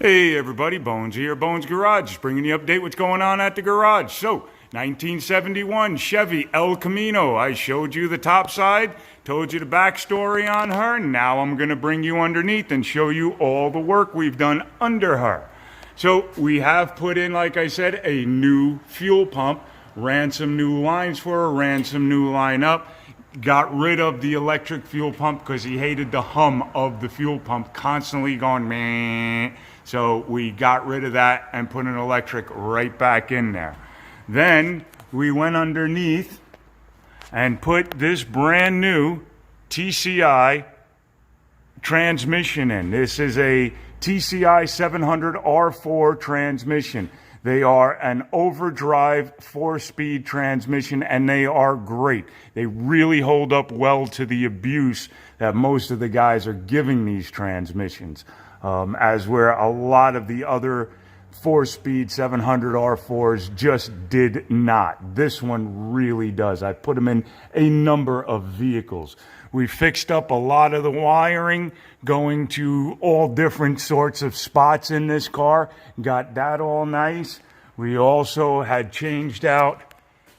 Hey everybody, Bones here, Bones Garage, just bringing you an update what's going on at the garage. So, 1971 Chevy El Camino. I showed you the top side, told you the backstory on her. Now I'm going to bring you underneath and show you all the work we've done under her. So, we have put in, like I said, a new fuel pump, ran some new lines for her, ran some new line up. Got rid of the electric fuel pump because he hated the hum of the fuel pump constantly going meh. So we got rid of that and put an electric right back in there. Then we went underneath and put this brand new TCI transmission in. This is a TCI 700R4 transmission. They are an overdrive 4-speed transmission, and they are great. They really hold up well to the abuse that most of the guys are giving these transmissions, as where a lot of the other 4-speed 700R4s just did not. This one really does. I put them in a number of vehicles. We fixed up a lot of the wiring going to all different sorts of spots in this car. Got that all nice. We also had changed out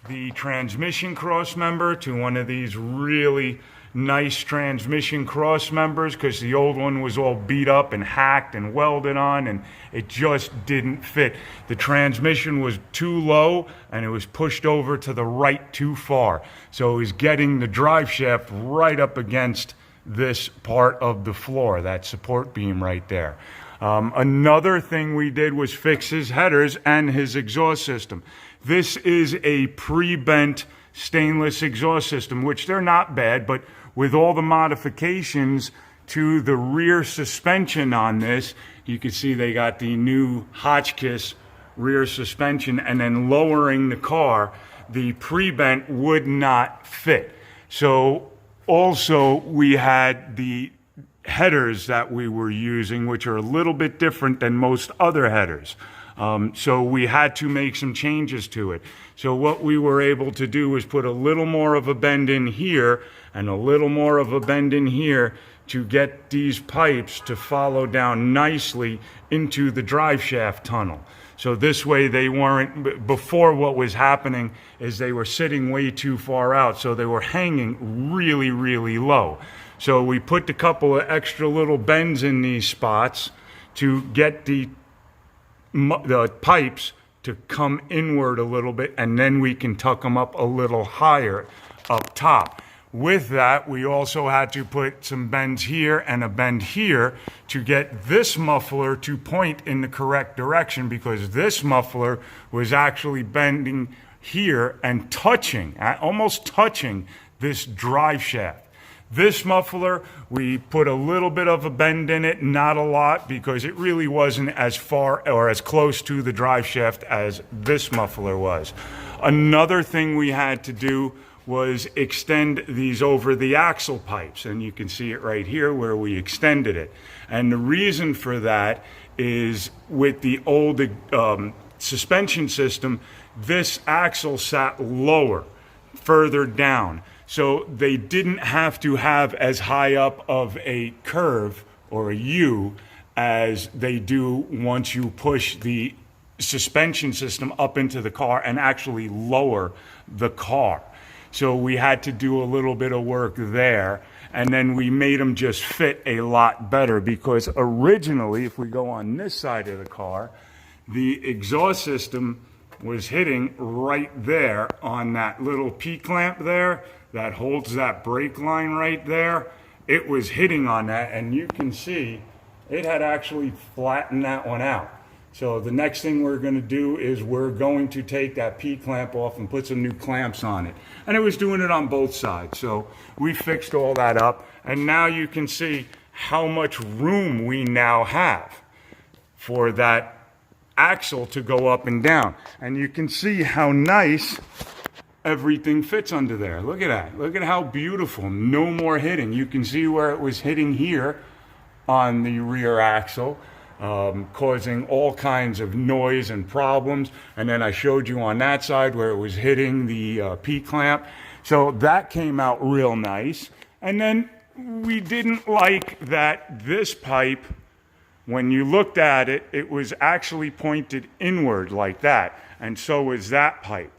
the transmission cross member to one of these really nice transmission cross members because the old one was all beat up and hacked and welded on, and it just didn't fit. The transmission was too low and it was pushed over to the right too far, so it was getting the drive shaft right up against this part of the floor, that support beam right there. Another thing we did was fix his headers and his exhaust system. This is a pre-bent stainless exhaust system, which they're not bad, but with all the modifications to the rear suspension on this, you can see they got the new Hotchkiss rear suspension, and then lowering the car, the pre-bent would not fit. So also we had the headers that we were using, which are a little bit different than most other headers. So we had to make some changes to it. So what we were able to do was put a little more of a bend in here and a little more of a bend in here to get these pipes to follow down nicely into the drive shaft tunnel. So this way they weren't, before what was happening is they were sitting way too far out, so they were hanging really, really low. So we put a couple of extra little bends in these spots to get the pipes to come inward a little bit, and then we can tuck them up a little higher up top. With that, we also had to put some bends here and a bend here to get this muffler to point in the correct direction, because this muffler was actually bending here and touching, almost touching this drive shaft. This muffler, we put a little bit of a bend in it, not a lot, because it really wasn't as far or as close to the drive shaft as this muffler was. Another thing we had to do was extend these over the axle pipes, and you can see it right here where we extended it. And the reason for that is with the old suspension system, this axle sat lower, further down. So they didn't have to have as high up of a curve or a U as they do once you push the suspension system up into the car and actually lower the car. So we had to do a little bit of work there, and then we made them just fit a lot better, because originally, if we go on this side of the car, the exhaust system was hitting right there on that little P-clamp there that holds that brake line right there. It was hitting on that, and you can see it had actually flattened that one out. So the next thing we're going to do is we're going to take that P-clamp off and put some new clamps on it. And it was doing it on both sides. So we fixed all that up, and now you can see how much room we now have for that axle to go up and down. And you can see how nice everything fits under there. Look at that. Look at how beautiful. No more hitting. You can see where it was hitting here on the rear axle, causing all kinds of noise and problems. And then I showed you on that side where it was hitting the P-clamp. So that came out real nice. And then we didn't like that this pipe when you looked at it, it was actually pointed inward like that, and so was that pipe.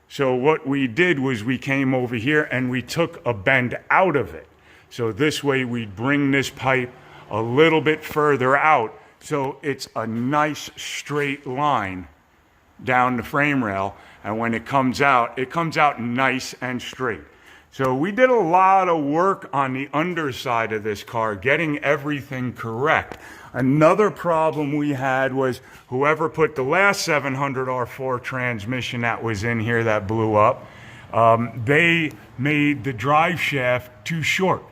So what we did was we came over here and we took a bend out of it. So this way we'd bring this pipe a little bit further out, so it's a nice straight line down the frame rail, and when it comes out nice and straight. So we did a lot of work on the underside of this car, getting everything correct. Another problem we had was whoever put the last 700R4 transmission that was in here that blew up, they made the drive shaft too short.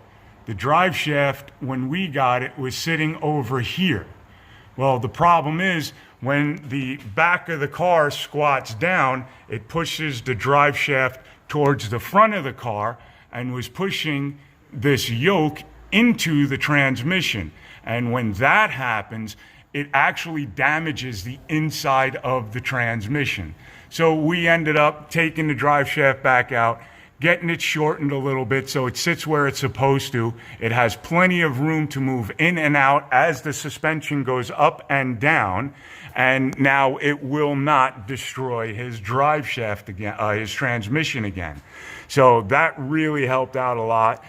The drive shaft, when we got it, was sitting over here. Well, the problem is when the back of the car squats down, it pushes the drive shaft towards the front of the car and was pushing this yoke into the transmission. And when that happens, it actually damages the inside of the transmission. So we ended up taking the drive shaft back out, getting it shortened a little bit so it sits where it's supposed to. It has plenty of room to move in and out as the suspension goes up and down. And now it will not destroy his drive shaft again, his transmission again. So that really helped out a lot.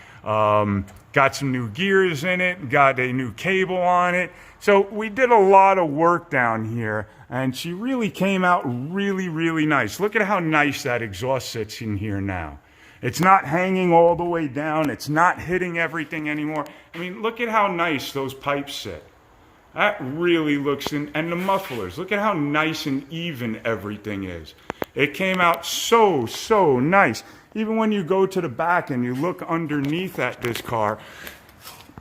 Got some new gears in it, got a new cable on it. So we did a lot of work down here, and she really came out really, really nice. Look at how nice that exhaust sits in here now. It's not hanging all the way down. It's not hitting everything anymore. I mean, look at how nice those pipes sit. That really looks in, and the mufflers. Look at how nice and even everything is. It came out so, so nice. Even when you go to the back and you look underneath at this car,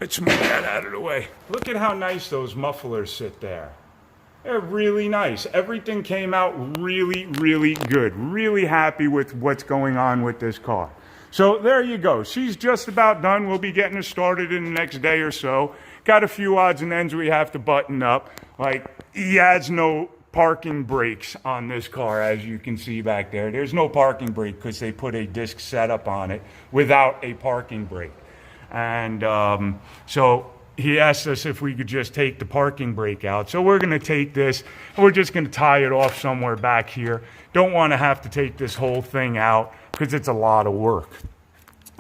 let's move that out of the way. Look at how nice those mufflers sit there. They're really nice. Everything came out really, really good. Really happy with what's going on with this car. So there you go. She's just about done. We'll be getting her started in the next day or so. Got a few odds and ends we have to button up. Like, he has no parking brakes on this car, as you can see back there. There's no parking brake because they put a disc setup on it without a parking brake. And so he asked us if we could just take the parking brake out. So we're going to take this, and we're just going to tie it off somewhere back here. Don't want to have to take this whole thing out because it's a lot of work.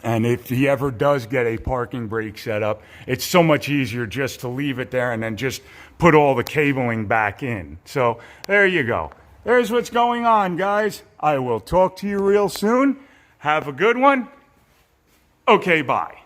And if he ever does get a parking brake set up, it's so much easier just to leave it there and then just put all the cabling back in. So there you go. There's what's going on, guys. I will talk to you real soon. Have a good one. Okay, bye.